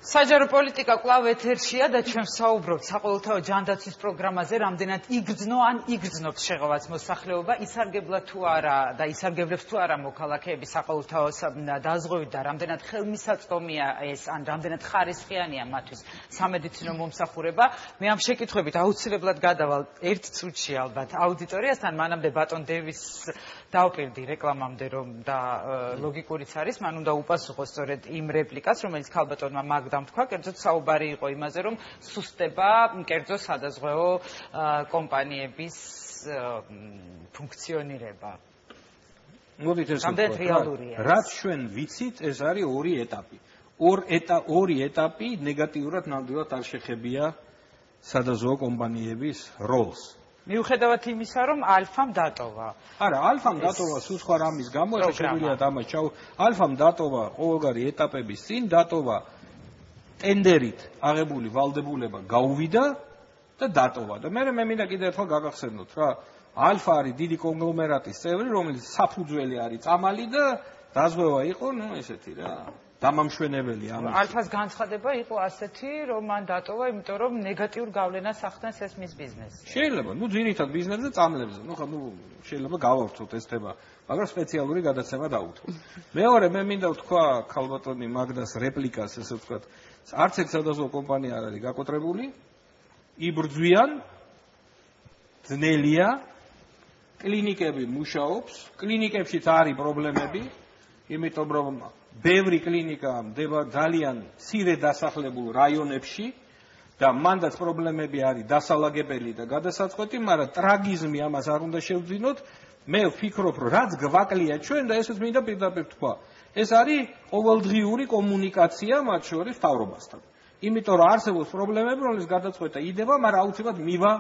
საჯარო პოლიტიკა კვლავ ეთერშია და ჩვენ ვსაუბრობთ საყოველთაო ჯანდაცვის პროგრამაზე, რამდენად იგრძნო ან იგრძნობს შეღავაც მოსახლეობა, ისარგებლა თუ არა და ისარგებლებს თუ არა მოქალაქეები საყოველთაო დაზღვევით და რამდენად ხელმისაწვდომია ეს ან რამდენად ხარისხიანია მათთვის სამედიცინო მომსახურება. მე ამ შეკითხვებით აუცილებლად გადავალ ერთ წუთში ალბათ აუდიტორიასთან, მანამდე ბატონ დევის დავპირდი რეკლამამდე რომ და ლოგიკურიც არის, მან უნდა უპასუხო სწორედ იმ რეპლიკას, რომელიც ქალბატონმა მაგდამ თქვა, კერძოდ საუბარი იყო იმაზე, რომ სუსტება კერძო სადაზღვეო კომპანიების ფუნქციონირება. მოდით ეს რამდენად რეალურია? რაც ჩვენ ვიცით, ეს არის ორი ეტაპი. ორი ეტაპი ნეგატიურად ნამდვილად არ შეხებია სადაზღვეო კომპანიების როლს. მიუხედავად იმისა, რომ ალფამ დატოვა. არა, ალფამ დატოვა სულ სხვა რამის გამო, ეხლა შეგვიძლია დამას ჩავ. ალფამ დატოვა ყოველგვარი ეტაპების წინ, დატოვა ტენდერით აღებული ვალდებულება გაუვიდა და დატოვა. და მე მინდა კიდევ ერთხელ გაგახსენოთ რა, ალფა არის დიდი კონგლომერატის წევრი, რომელიც საფუძველი არის წამალი და დაზღვევა იყო, ესეთი რა. დამამშვენებელი ამის. ალფას განცხადება იყო ასეთი, რომ მან დატოვა, იმიტომ რომ ნეგატიურ გავლენას ახდენს ეს მის ბიზნესზე. შეიძლება, ძირითად ბიზნესზე წამლებზე. შეიძლება გავავრცოთ ეს თემა, მაგრამ სპეციალური გადაცემა დაუთმოთ. მეორე მე მინდა ვთქვა ქალბატონი მაგდას რეპლიკას, ესე ვთქვათ, არც ერთ სადაზღვეო კომპანია არ არის გაკოტრებული, იბრძვიან, ძნელია, კლინიკები მუშაობს, კლინიკებშიც არის პრობლემები, იმიტომ რომ ბევრი კლინიკა მდება ძალიან მცირე დასახლებულ რაიონებში და მანდაც პრობლემები არის დასალაგებელი და გადასაწყვეტი, მაგრამ ტრაგიზმი ამას არ უნდა შევძინოთ. მე ვფიქრობ, რომ რაც გვაკლია ჩვენ და ესეც მინდა პირდაპირ თქვა, ეს არის ყოველდღიური კომუნიკაცია მათ შორის მთავრობასთან. იმიტომ რომ არსებობს პრობლემები, რომლის გადაწყვეტა იდება, მაგრამ აუცილებლად მივა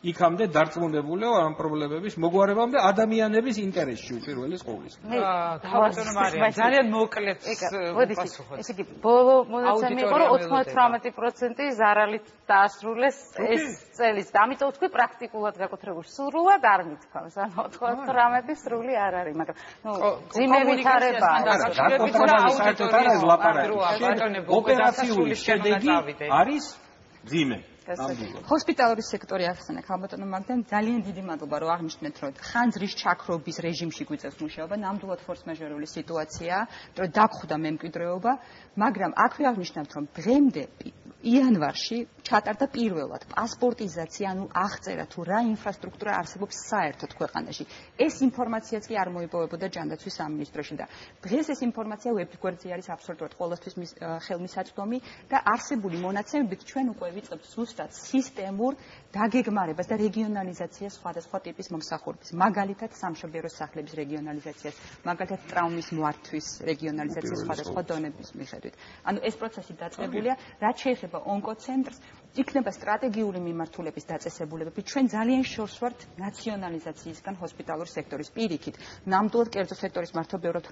იქამდე დარწმუნებულიო ამ პრობლემების მოგვარებამდე ადამიანების ინტერესში უპირველეს ყოვლის. ქალბატონო მარია, ძალიან მოკლედ ვაპასუხოთ. ესე იგი, ბოლო მონაცემი იყო, რომ 98% ზარალით დაასრულეს ეს წელის. ამიტომ თქვი პრაქტიკულად გაკოტრებული. სრულად არ მithქვავს. ანუ 98 სრული არ არის, მაგრამ ძიმე ვითარება. საერთოდ არ არის ლაპარაკი. ოპერაციული შედეგი არის ძიმე. ჰოსპიტალური სექტორი ახსენა ქალბატონო მაგდან, ძალიან დიდი მადლობა რომ აღნიშნეთ, რომ ხანძრის ჩაქრობის რეჟიმში გვიწევს მუშაობა, ნამდვილად ფორს-მაჟორული სიტუაციაა, რომ დაგხვდა მემკვიდრეობა, მაგრამ აქვე აღნიშნავთ, რომ დღემდე იანვარში ჩატარდა პირველად პასპორტიზაცია, ანუ აღწერა თუ რა ინფრასტრუქტურა არსებობს საერთოდ ქვეყანაში. ეს ინფორმაციაც კი არ მოიპოვებოდა ჯანდაცვის სამინისტროში და დღეს ეს ინფორმაცია ვებგვერდზე არის აბსოლუტურად ყოველთვის ხელმისაწვდომი და არსებული მონაცემებით ჩვენ უკვე ვიწყებთ ზუსტად სისტემურ დაგეგმარებას და რეგიონალიზაციას სხვადასხვა ტიპის მომსახურების, მაგალითად სამშობიარო სახლების რეგიონალიზაციას, მაგალითად ტრაუმის მოართვის რეგიონალიზაციას სხვადასხვა დონების მიხედვით. ანუ ეს პროცესი დაწყებულია, რაც შეეხება ონკოცენტრს, იქნება სტრატეგიული მიმართულების დაწესებულებები. ჩვენ ძალიან შორს ვართ ნაციონალიზაციისგან ჰოსპიტალურ სექტორის პირიქით. ნამდვილად კერძო სექტორის მართვა ბევრად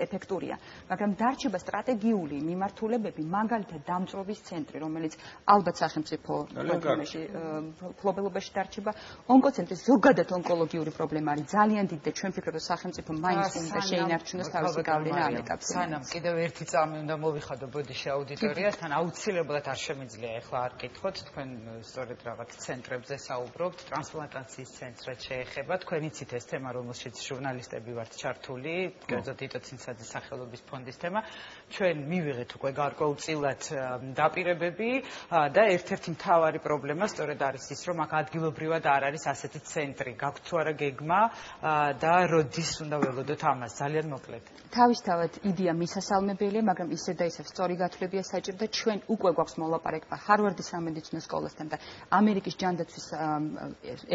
ეფექტურია, მაგრამ დარჩება სტრატეგიული მიმართულებები, მაგალითად დამწვობის ცენტრი, რომელიც ალბათ სახელმწიფო ფლობელობაში დარჩება. ონკოცენტრი ზოგადად ონკოლოგიური პრობლემა არის ძალიან დიდი და ჩვენ ვფიქრობთ, რომ სახელმწიფო მაინც უნდა შეინარჩუნოს თავისი გავლენა ამ ეტაპზე. სანამ კიდევ ერთი წამი უნდა მოვიხადო ბოდიში აუდიტორიასთან, აუცილებლად არ შემიძლია ეხლა არ კითხოთ, თქვენ სწორედ რაღაც ცენტრებზე საუბრობთ, ტრანსპლანტაციის ცენტრად შეეხება, თქვენ იცით ეს თემა, რომელშიც ჟურნალისტები ვართ ჩართული, კერძოდ იტო ცინცაძის სახელობის ფონდის თემა. ჩვენ მივიღეთ უკვე გარკვეულწილად დაპირებები და ერთ-ერთი მთავარი პრობლემა სწორედ არის ის, რომ აქ ადგილობრივად არ არის ასეთი ცენტრი. გაქვთ თუ არა გეგმა და როდის უნდა ველოდოთ ამას? ძალიან მოკლედ. თავისთავად იდეა მისასალმებელია, მაგრამ ისე და ისე სწორი გათვლებია საჭირო და ჩვენ უკვე გვაქვს მოლაპარაკება ჰარვარდის სამედიცინო სკოლასთან და ამერიკის ჯანდაცვის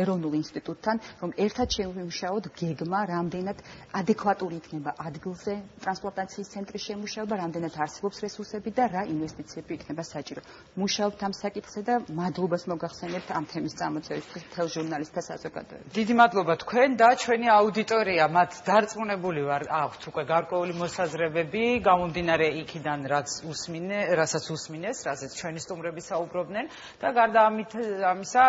ეროვნულ ინსტიტუტთან, რომ ერთად შევიმუშაოთ გეგმა, რამდენად ადეკვატური იქნება ადგილზე ტრანსპლანტაციის ცენტრის შემუშავება, რამდენად არსებობს რესურსები და რა ინვესტიციები იქნება საჭირო. მუშაობთ ამ საკითხზე და მადლობას მოგახსენებთ ამ თემის წამოწევისთვის მთელ ჟურნალისტთა საზოგადოებას. დიდი მადლობა თქვენ და ჩვენი აუდიტორია, მათ დარწმუნებული ვარ, აქვთ უკვე გარკვეული მოსაზრებები, გამომდინარე იქიდან, რასაც უსმინეს, რასაც ჩვენი სტუმრები საუბრობდნენ. იღებენ და გარდა ამისა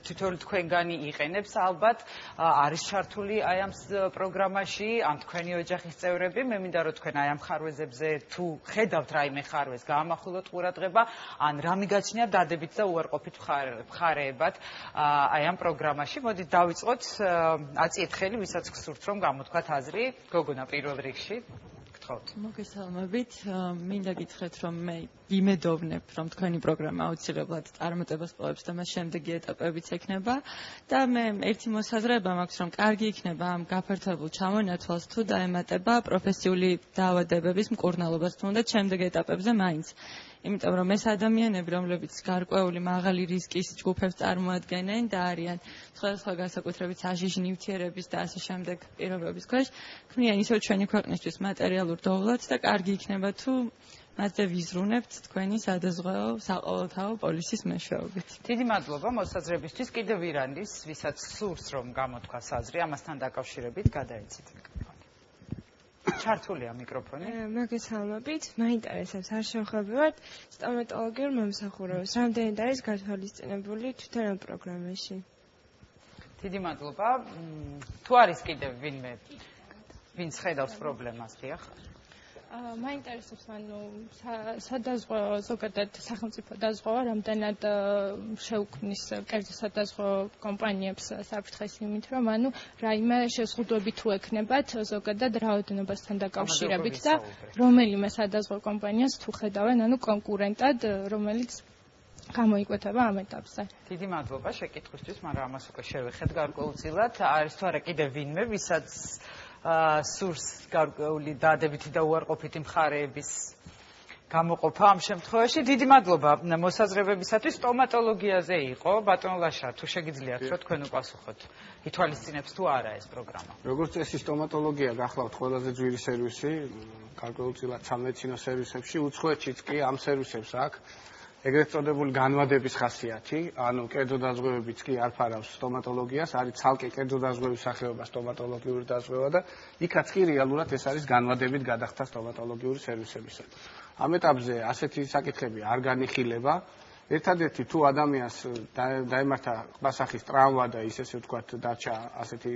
თითოეული თქვენგანი იყენებს ალბათ არის ჩართული აი ამ პროგრამაში ან თქვენი ოჯახის წევრები მე მინდა რომ თქვენ აი ამ ხარვეზებზე თუ ხედავთ რაიმე ხარვეზს გაამახვილოთ ყურადღება ან რა მიგაჩნიათ დადებით და უარყოფით მხარეებად აი ამ პროგრამაში მოდით დავიწყოთ აწიეთ ხელი ვისაც გსურთ რომ გამოთქვათ აზრი გოგონა პირველ რიგში მოგესალმებით. მინდა გითხრათ, რომ მე იმედოვნებ, რომ თქვენი პროგრამა აუცილებლად წარმატებას პოვებს და მას შემდეგი ეტაპებიც ექნება და მე ერთი მოსაზრება მაქვს, რომ კარგი იქნება ამ გაფართოებულ ჩამონათვალს თუ დაემატება პროფესიული დაავადებების მკურნალობას თუნდაც შემდეგ ეტაპებზე მაინც. იმიტომ რომ ეს ადამიანები, რომლებიც გარკვეული მაღალი რისკის ჯგუფებს წარმოადგენენ და არიან სხვადასხვა განსაკუთრებით საშიში ნივთიერების და ასე შემდეგ პირობების ქვეშ, ქმნიან ისევ ჩვენი ქვეყნისთვის მატერიალურ დოვლას და კარგი იქნება თუ მასზე ვიზრუნებთ თქვენი სადაზღვეო საყოველთაო პოლისის მეშვეობით. დიდი მადლობა მოსაზრებისთვის. კიდევ ვირანდის, ვისაც სურს რომ გამოთქვას აზრი ამასთან დაკავშირებით, გადაეცით მიკროფონი. ჩართულია მიკროფონი. მოგესალმებით. მაინტერესებს არ შევხვდებათ სტომატოლოგიურ მომსახურებას. რამდენად არის გათვალისწინებული თვითონ ამ პროგრამაში? დიდი მადლობა. თუ არის კიდევ ვინმე ვინც ხედავს პრობლემას, დიახ? მაინტერესებს სადაზღვეო ზოგადად სახელმწიფო დაზღვევა რამდენად შეუქმნის კერძო სადაზღვეო კომპანიებს საფრთხეს იმით რომ რაიმე შეზღუდვები თუ ექნებათ ზოგადად რაოდენობასთან დაკავშირებით და რომელიმე სადაზღვეო კომპანიას თუ ხედავენ კონკურენტად რომელიც გამოიკვეთება ამ ეტაპზე. დიდი მადლობა შეკითხვისთვის, მაგრამ ამას უკვე შევეხეთ გარკვეულწილად. არის თუ არა კიდევ ვინმე, ვისაც სურს გარკვეული დადებითი და უარყოფითი მხარეების გამოყოფა ამ შემთხვევაში. დიდი მადლობა მოსაზრებებისათვის. სტომატოლოგიაზე იყო ბატონ ლაშა, თუ შეგიძლიათ რომ თქვენ უპასუხოთ. ითვალისწინებს თუ არა ეს პროგრამა? როგორც წესი სტომატოლოგია გახლავთ ყველაზე ძვირი სერვისი, გარკვეულწილად სამედიცინო სერვისებში, უცხოეთშიც კი ამ სერვისებს აქვს ეგრეთ წოდებული განვადების ხასიათი, ანუ კერძო დაზღვევებიც კი არ ფარავს სტომატოლოგიას, არის ცალკე კერძო დაზღვევის სახეობა სტომატოლოგიური დაზღვევა და იქაც კი რეალურად ეს არის განვადებით გადახდა სტომატოლოგიური სერვისებისა. ამ ეტაპზე ასეთი საკითხები არ განიხილება. ერთადერთი თუ ადამიანს დაემართა ყბასახის ტრავმა და ისე ვთქვათ დარჩა ასეთი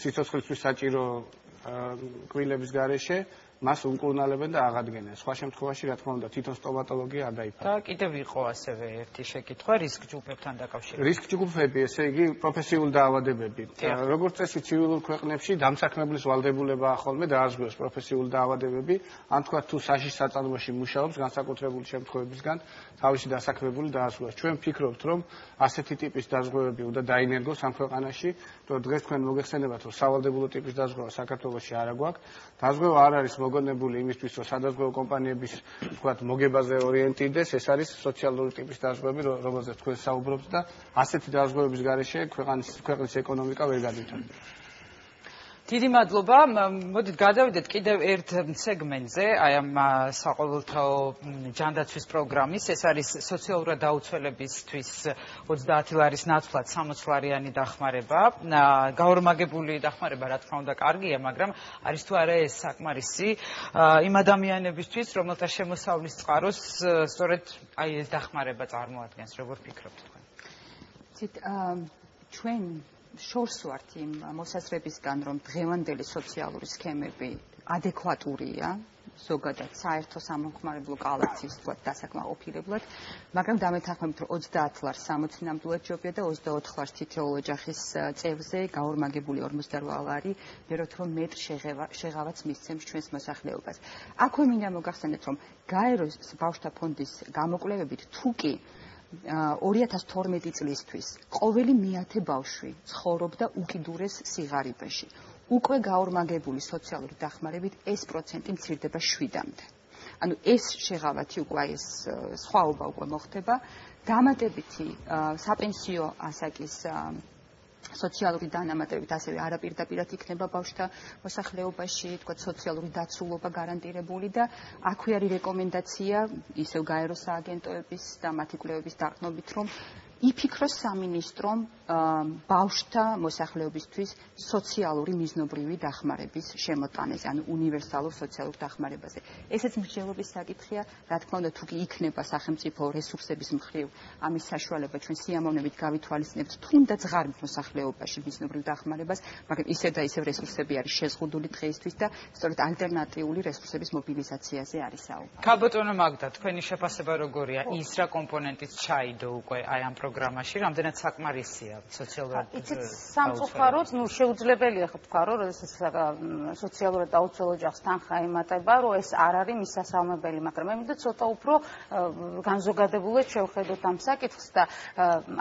სიცოცხლისთვის საჭირო კბილების გარეშე მას უმკურნალებენ და აღადგენენ. სხვა შემთხვევაში, რა თქმა უნდა, თვითონ სტომატოლოგია არ დაიფარება. და კიდევ იყო ასევე ერთი შეკითხვა რისკ ჯგუფებთან დაკავშირებით. რისკ ჯგუფები, ესე იგი, პროფესიული დაავადებები. როგორც წესი, ცივილურ ქვეყნებში დამსაქმებლის ვალდებულებაა ხოლმე დააზღვევოს პროფესიული დაავადებები, ან თქვა თუ საშიშ საწარმოში მუშაობს განსაკუთრებული შემთხვევებისგან თავისი დასაქმებული დააზღვევოს. ჩვენ ვფიქრობთ, რომ ასეთი ტიპის დაზღვევები უნდა დაინერგოს ამ ქვეყანაში, რომ დღეს თქვენ მოგეხსენებათ, რომ სავალდებულო ტიპის დაზღვევა საქართველოში არ აქვს. დაზღვევა არ არის მოგონებული იმისთვის, რომ სადაზღვეო კომპანიების ვთქვათ მოგებაზე ორიენტირდეს, ეს არის სოციალური ტიპის დაზღვევები, რომელზეც თქვენ საუბრობთ და ასეთი დაზღვევების გარეშე ქვეყნის ეკონომიკა ვერ გადვითარდება. დიდი მადლობა. მოდით გადავიდეთ კიდევ ერთ სეგმენტზე, აი ამ საყოველთაო ჯანდაცვის პროგრამის. ეს არის სოციალურად დაუცველებისთვის 30 ლარის ნაცვლად 60 ლარიანი დახმარება. გაორმაგებული დახმარება, რა თქმა უნდა, კარგია, მაგრამ არის თუ არა ეს საკმარისი იმ ადამიანებისთვის, რომელთა შემოსავლის წყაროს სწორედ აი ეს დახმარება წარმოადგენს, როგორ ფიქრობთ თქვენ? ჩვენ შორს ვართ იმ მოსაზრებისგან, რომ დღევანდელი სოციალური სქემები ადეკვატურია, ზოგადად საერთო სამომხმარებლო კალათის დასაკმაყოფილებლად, მაგრამ დამეთანხმებით, რომ 30 ლარს 60 ნამდვილად ჯობია და 24 ლარს თითოეულ ოჯახის წევრზე გაორმაგებული 48 ლარი, ვეროთ რომ მეტ შეღავაც მისცემს ჩვენს მოსახლეობას. აქვე მინდა მოგახსენეთ, რომ გაეროს ბავშვთა ფონდის გამოკვლევებით თუ კი 2012 წლისთვის ყოველი მეათე ბავშვი ცხოვრობდა უკიდურეს სიღარიბეში. უკვე გაორმაგებული სოციალური დახმარებით ეს პროცენტი მცირდება 7-მდე. ანუ ეს შეღავათი უკვე ეს სხვაობა უკვე მოხდება. დამატებითი საპენსიო ასაკის სოციალური დანამატებით ასევე არაპირდაპირად იქნება ბავშვთა მოსახლეობაში, თქვათ სოციალური დაცულობა გარანტირებული და აქვე არის რეკომენდაცია ისევ გაეროს სააგენტოების და მათი კვლევების დაყრდნობით, რომ იფიქროს სამინისტრომ ბავშვთა მოსახლეობისთვის სოციალური მიზნობრივი დახმარების შემოტანაზე, ანუ უნივერსალურ სოციალურ დახმარებაზე. ესეც მსჯელობის საკითხია, რა თქმა უნდა, თუ კი იქნება სახელმწიფო რესურსების მხრივ ამის საშუალება ჩვენ სიამოვნებით გავითვალისწინებთ თუნდაც ღარიბ მოსახლეობაში მიზნობრივ დახმარებას, მაგრამ ისევ და ისევ რესურსები არის შეზღუდული დღეისთვის და სწორედ ალტერნატიული რესურსების მობილიზაციაზე არის საუბარი. ქალბატონო მაგდა, თქვენი შეფასება როგორია? ის რა კომპონენტიც ჩაიდო უკვე აი ამ პროგრამაში, რამდენად საკმარისია სოციალურად? იცით, სამწუხაროდ, შეუძლებელია ხო თქვა, რომ როდესაც სოციალურად დაუცველ ოჯახს თანხა ემატება, რომ ეს არ არის მისასალმებელი, მაგრამ მე მინდა ცოტა უფრო განზოგადებულად შევხედოთ ამ საკითხს და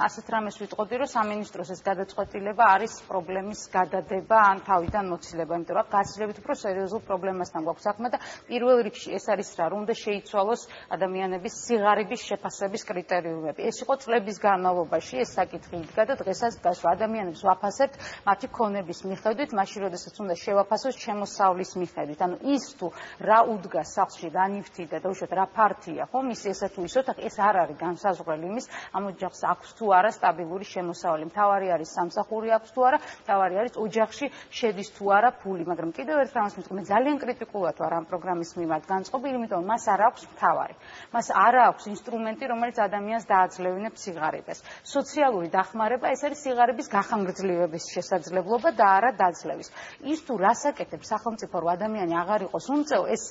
ასეთ რამეს ვიტყოდი, რომ სამინისტროს ეს გადაწყვეტილება არის პრობლემის გადადება ან თავიდან მოცილება, იმიტომ რომ გაცილებით უფრო სერიოზულ პრობლემასთან გვაქვს საქმე და პირველ რიგში ეს არის რა, რომ უნდა შეიცვალოს ადამიანების სიღარიბის შეფასების კრიტერიუმები. ეს იყო წლების განმავლობაში ეს საკითხი იდგა და დღესაც დგას, რომ ადამიანებს ვაფასებთ მათი ქონების მიხედვით, მაშინ როდესაც უნდა შევაფასოს შემოსავლის მიხედვით. ანუ ის თუ რა უდგას სახლში, რა ნივთია და უშუალოდ რა ფართია, ხო, მის ესა თუ ისო, ეს არ არის განსაზღვრელი იმის, ამ ოჯახს აქვს თუ არა სტაბილური შემოსავალი. მთავარი არის სამსახური აქვს თუ არა, მთავარი არის ოჯახში შედის თუ არა ფული, მაგრამ კიდევ ერთ რამას მithkom, მე ძალიან კრიტიკულად ვარ ამ პროგრამის მიმართ განწყობილი, იმიტომ რომ მას არ აქვს მთავარი. მას არ აქვს ინსტრუმენტი, რომელიც ადამიანს დააძლევინებს სიღარიბეს. სოციალური დახმარება ეს არის სიღარიბის გახანგრძლივების შესაძლებლობა და არა დაძლევის. ის თუ რას აკეთებს სახელმწიფო, რომ ადამიანი აღარ იყოს უმწეო, ეს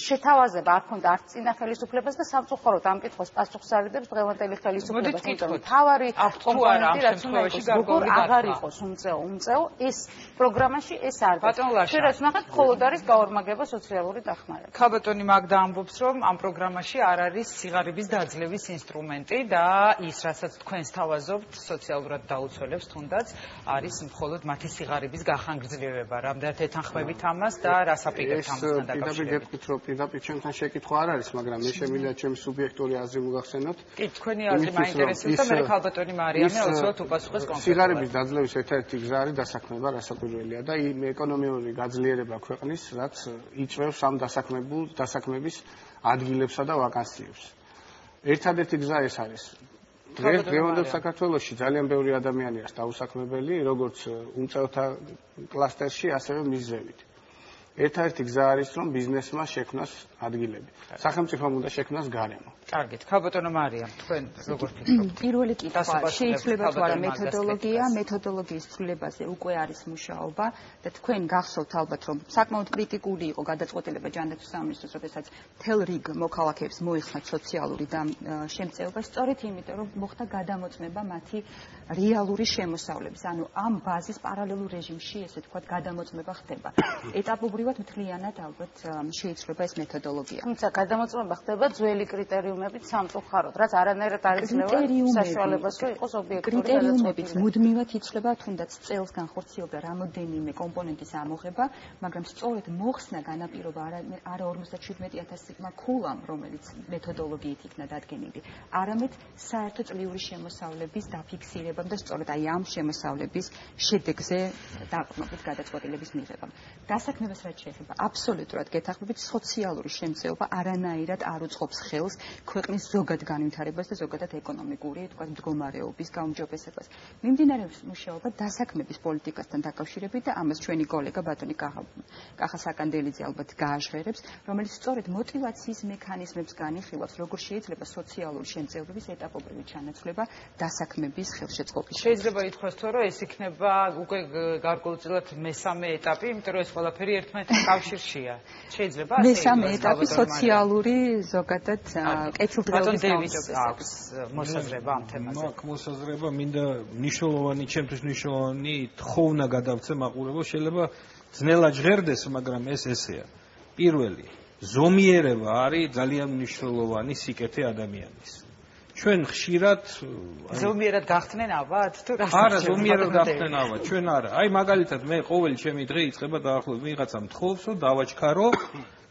შეთავაზება არ ქონდა არც წინა ხელისუფლებას და სამწუხაროდ ამ კითხვას პასუხს არ იდებს დღევანდელი ხელისუფლება. იმიტომ რომ მთავარი კომპონენტი რაც უნდა იყოს, როგორ აღარ იყოს უმწეო, ეს პროგრამაში ეს არ არის. შეიძლება ნახოთ, მხოლოდ არის გაორმაგება სოციალური დახმარება. ქალბატონი მაგდა ამბობს, რომ ამ პროგრამაში არ არის სიღარიბის დაძლევის ინსტრუმენტი და ის, რასაც თქვენს თავაზობთ, სოციალურად დაუცველებს თუნდაც არის მხოლოდ მათი სიღარიბის გახანგრძლივება. რამდენად ეთანხმებით ამას და რას აპირებთ ამასთან დაკავშირებით? პირდაპირ ჩემთან შეკითხვა არ არის, მაგრამ მე შემიძლია ჩემი სუბიექტური აზრი მოგახსენოთ. კი, თქვენი აზრი მაინტერესებს და მე ქალბატონი მარიამე აუცილებლად უპასუხოს კონკრეტულად. სიღარიბის დაძლევის ერთადერთი გზა არის დასაქმება, რასაკვირველია და იმ ეკონომიური გაძლიერება ქვეყნის, რაც იწვევს ამ დასაქმების ადგილებსა და ვაკანსიებს. ერთადერთი გზა ეს არის. დღევანდელ საქართველოში ძალიან ბევრი ადამიანი არის დაუსაქმებელი, როგორც უმწეოთა კლასტერში, ასევე მიზევით. ერთადერთი გზა არის, რომ ბიზნესმა შექმნას ადგილები. სახელმწიფომ უნდა შექმნას გარემო. კარგით, ქალბატონო მარიამ, თქვენ როგორ ფიქრობთ? პირველი კითხვა, შეიძლება თუ არა მეთოდოლოგიის ცვლილებაზე უკვე არის მუშაობა და თქვენ გახსოვთ ალბათ, რომ საკმაოდ კრიტიკული იყო გადაწყვეტილება ჯანდაცვის სამინისტროს, როდესაც მთელ რიგ მოქალაქეებს მოიხსნათ სოციალური შემწეობა, სწორედ იმიტომ, რომ მოხდა გადამოწმება მათი რეალური შემოსავლების, ანუ ამ ბაზის პარალელურ რეჟიმში, ესე ვთქვათ, გადამოწმება ხდება. ეტაპობრივად მთლიანად ალბათ შეიცვლება ეს მეთოდოლოგია. თუმცა გადამოწმება ხდება ძველი კრიტერიუმებით სამწუხაროდ, რაც არანაირად არ იძლევა საშუალებას, რომ იყოს ობიექტური კრიტერიუმებით მუდმივად იცვლება, თუნდაც წელს განხორციელდა რამოდენიმე კომპონენტის ამოღება, მაგრამ სწორედ მოხსნა განაპირობა არა 57,000-მა ქულამ, რომელიც მეთოდოლოგიით იქნა დადგენილი, არამედ საერთო წლიური შემოსავლების დაფიქსირებამ და სწორედ აი ამ შემოსავლების შედეგზე დაყრდნობით გადაწყვეტილების მიღებამ. დასაქმებას რაც შეეხება, აბსოლუტურად გეთანხმებით, სოციალური შემწეობა არანაირად არ უწყობს ხელს ქვეყნის ზოგად განვითარებას და ზოგადად ეკონომიკური, თქვათ, მდგომარეობის გაუმჯობესებას. მიმდინარეობს მუშაობა დასაქმების პოლიტიკასთან დაკავშირებით და ამას ჩვენი კოლეგა ბატონი კახა საკანდელიძე ალბათ გააჟღერებს, რომელიც სწორედ мотиваციის მექანიზმებს განიხილავს, როგორ შეიძლება სოციალური შემწეობების ეტაპობრივი ჩანაცვლება დასაქმების ხელშეწყობის. შეიძლება ითქვას თუ რომ ეს იქნება უკვე გარკვეულწილად მესამე ეტაპი, იმიტომ რომ ეს ყველაფერი ერთმანეთთან კავშირშია. შეიძლება ასე მესამე ეტაპი სოციალური ზოგადად კეთილდღეობის აქვს მოსაზრება ამ თემაზე. მაქვს მოსაზრება, მინდა ჩემთვის მნიშვნელოვანი თხოვნა გადავცე მაყურებელს, შეიძლება ძნელად ჟღერდეს, მაგრამ ეს ესეა. პირველი, ზომიერება არის ძალიან მნიშვნელოვანი სიკეთე ადამიანის. ჩვენ ხშირად ზომიერად გახდნენ ალბათ თუ რა? არა, ზომიერად გახდნენ ალბათ, ჩვენ არა. აი მაგალითად მე ყოველი ჩემი დღე იწყება დაახლოებით ვიღაცა მთხოვს, რომ დავაჩქარო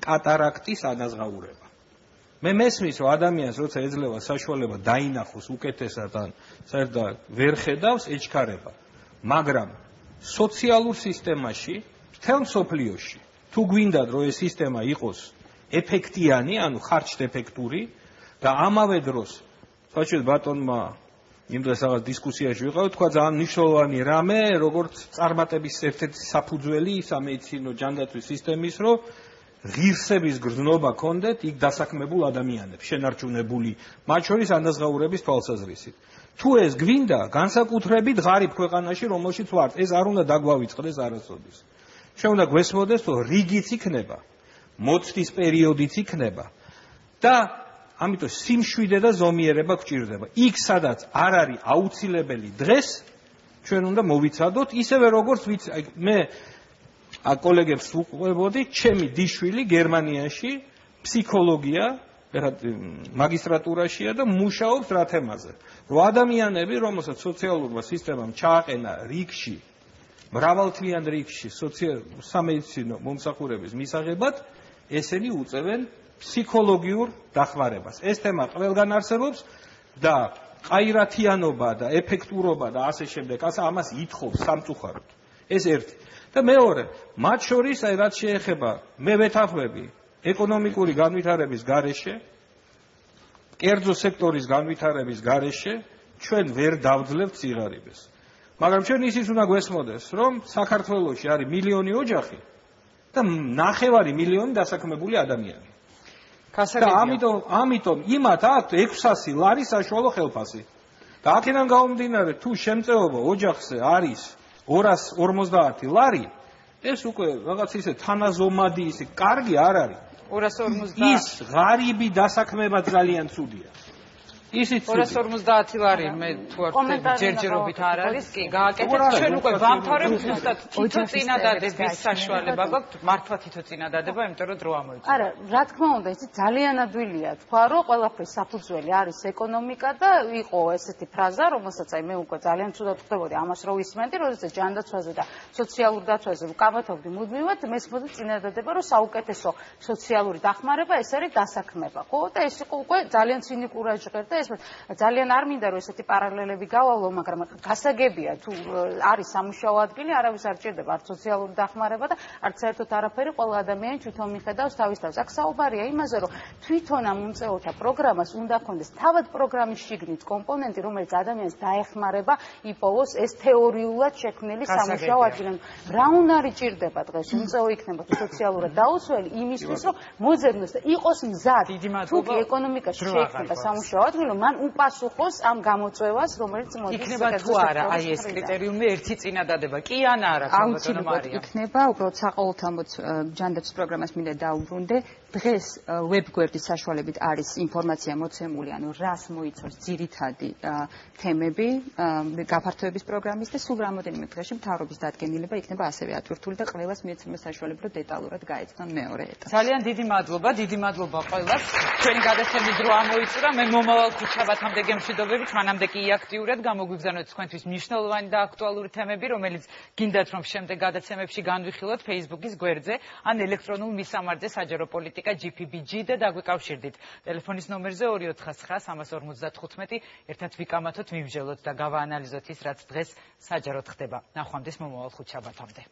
კატარაქტის ანაზღაურება. მე მესმის, რომ ადამიანს როცა ეძლევა საშუალება დაინახოს უკეთესად ან საერთოდ ვერ ხედავს ეჩქარება. მაგრამ სოციალურ სისტემაში, მთელ მსოფლიოში, თუ გვინდათ რომ ეს სისტემა იყოს ეფექტიანი, ანუ ხარჯდეფექტური და ამავე დროს საჩვენო ბატონმა იმ დღეს რაღაც დისკუსიაში ვიყავ, თქვა ძალიან მნიშვნელოვანი რამე, როგორც წარმატების ერთ-ერთი საფუძველი სამედიცინო ჯანდაცვის სისტემის, რომ ღირსების გრძნობა კონდეთ იქ დასაქმებულ ადამიანებს, შენარჩუნებული, მათ შორის ანაზღაურების თვალსაზრისით. თუ ეს გვინდა, განსაკუთრებით ღარიბ ქვეყანაში, რომელშიც ვართ, ეს არ უნდა დაგვავიწყდეს არასოდეს. ჩვენ უნდა გვესმოდეს, რომ რიგიც იქნება, მოცდის პერიოდიც იქნება და ამიტომ სიმშვიდე და ზომიერება გვჭირდება. იქ, სადაც არ არის აუცილებელი დღეს, ჩვენ უნდა მოვიცადოთ, ისევე როგორც მე კოლეგებს ვუყვებოდი, ჩემი დიშვილი გერმანიაში ფსიქოლოგია, მაგისტრატურაშია და მუშაობს რა თემაზე. რომ ადამიანები, რომელსაც სოციალურმა სისტემამ ჩააყენა რიგში, მრავალთლიან რიგში სამედიცინო მომსახურების მისაღებად, ესენი უწევენ ფსიქოლოგიურ დახმარებას. ეს თემა ყველგან არსებობს და ყაირათიანობა და ეფექტურობა და ასე შემდეგ, ამას ითხოვს სამწუხაროდ. ეს ერთი. და მეორე, მათ შორის, რაც შეეხება მე ვეთანხმები ეკონომიკური განვითარების გარეშე, კერძო სექტორის განვითარების გარეშე, ჩვენ ვერ დავძლებთ სიღარიბეს. მაგრამ ჩვენ ისიც უნდა გვესმოდეს, რომ საქართველოში არის მილიონი ოჯახი და 9 მილიონი დასაქმებული ადამიანი. და ამიტომ იმათ აქვთ 600 ლარი საშუალო ხელფასი. და აქედან გამომდინარე, თუ შემწეობა ოჯახზე არის 250 ლარი, ეს უკვე რაღაც ისე თანაზომადი ისე კარგი არ არის. 250 ის ღარიბი დასაქმება ძალიან ცუდია. ისიც 250 ლარი მე თუ არ ვთქვი ჯერჯერობით არ არის, კი, გააკეთეთ ჩვენ უკვე ვამთავრებთ ზუსტად თითო წინადადების საშუალება გვაქვს, მართლა თითო წინადადება, იმიტომ რომ დრო ამოიწურა. არა, რა თქმა უნდა, იცით ძალიან ადვილია თქვა, რომ ყველაფრის საფუძველი არის ეკონომიკა და იყო ესეთი ფრაზა, რომელსაც აი მე უკვე ძალიან ცუდად ხვდებოდი ამას რო ვისმენდი, როდესაც ჯანდაცვაზე და სოციალურ დაცვაზე ვკამათობდი მუდმივად, მესმოდი წინადადება, რომ საუკეთესო სოციალური დახმარება ეს არის დასაქმება. ხო, და ეს იყო უკვე ძალიან ცინიკური ჟღერდა. ეს ძალიან არ მინდა რომ ესეთი პარალელები გავალო, მაგრამ გასაგებია თუ არის სამუშაო ადგილი, არავის არ ჭირდება არც სოციალური დახმარება და არც საერთოდ არაფერი, ყველა ადამიანი თვითონ მიხედავს თავის თავს. აქ საუბარია იმაზე, რომ თვითონ ამ მომწეოთა პროგრამას უნდა ქონდეს თავად პროგრამის შიგნით კომპონენტი, რომელიც ადამიანს დაეხმარება იპოვოს ეს თეორიულად შექმნილი სამუშაო ადგილი. რა უნდა ჭირდება დღეს მომწეო იქნება თუ სოციალურად დაუსველი იმისთვის, რომ მოძებნოს და იყოს მზად თუ ეკონომიკაში შეიქმნება სამუშაო ადგილი, მან უპასუხოს ამ გამოწვევას, რომელიც მოდის იქნება თუ არა, აი ეს კრიტერიუმი ერთი წინადადება კი ან არა, ბატონო მარია. იქნება, უბრალოდ საყოველთაოდ ჯანდაცვის პროგრამას მინდა დაუბრუნდე. დღეს ვებგვერდის საშუალებით არის ინფორმაცია მოცემული, ანუ რას მოიცავს ძირითადი თემები გაფართოების პროგრამის და სულ რამოდენიმე დღეში მთავრობის დადგენილება იქნება ასევე ატვირთული და ყველას მიეცემა საშუალება, რომ დეტალურად გაეცნონ მეორე ეტაპი. ძალიან დიდი მადლობა ყველას. ჩვენი გადაცემის დრო ამოიწურა. მე მომავალ ხუთშაბათამდე გემშვიდობებით, მანამდე კი აქტიურად გამოგვიგზავნოთ თქვენთვის მნიშვნელოვანი და აქტუალური თემები, რომელიც გინდათ რომ შემდეგ გადაცემებში განვიხილოთ Facebook-ის გვერდზე ან ელექტრონულ მისამართზე საჯარო პოლიტიკა GPBG და დაგვიკავშირდით. ტელეფონის ნომერზე 249-355, ერთად ვიკამათოთ, მივმჟელოთ და გავაანალიზოთ ის, რაც დღეს საჯაროდ ხდება. ნახვამდის მომავალ ხუთშაბათამდე.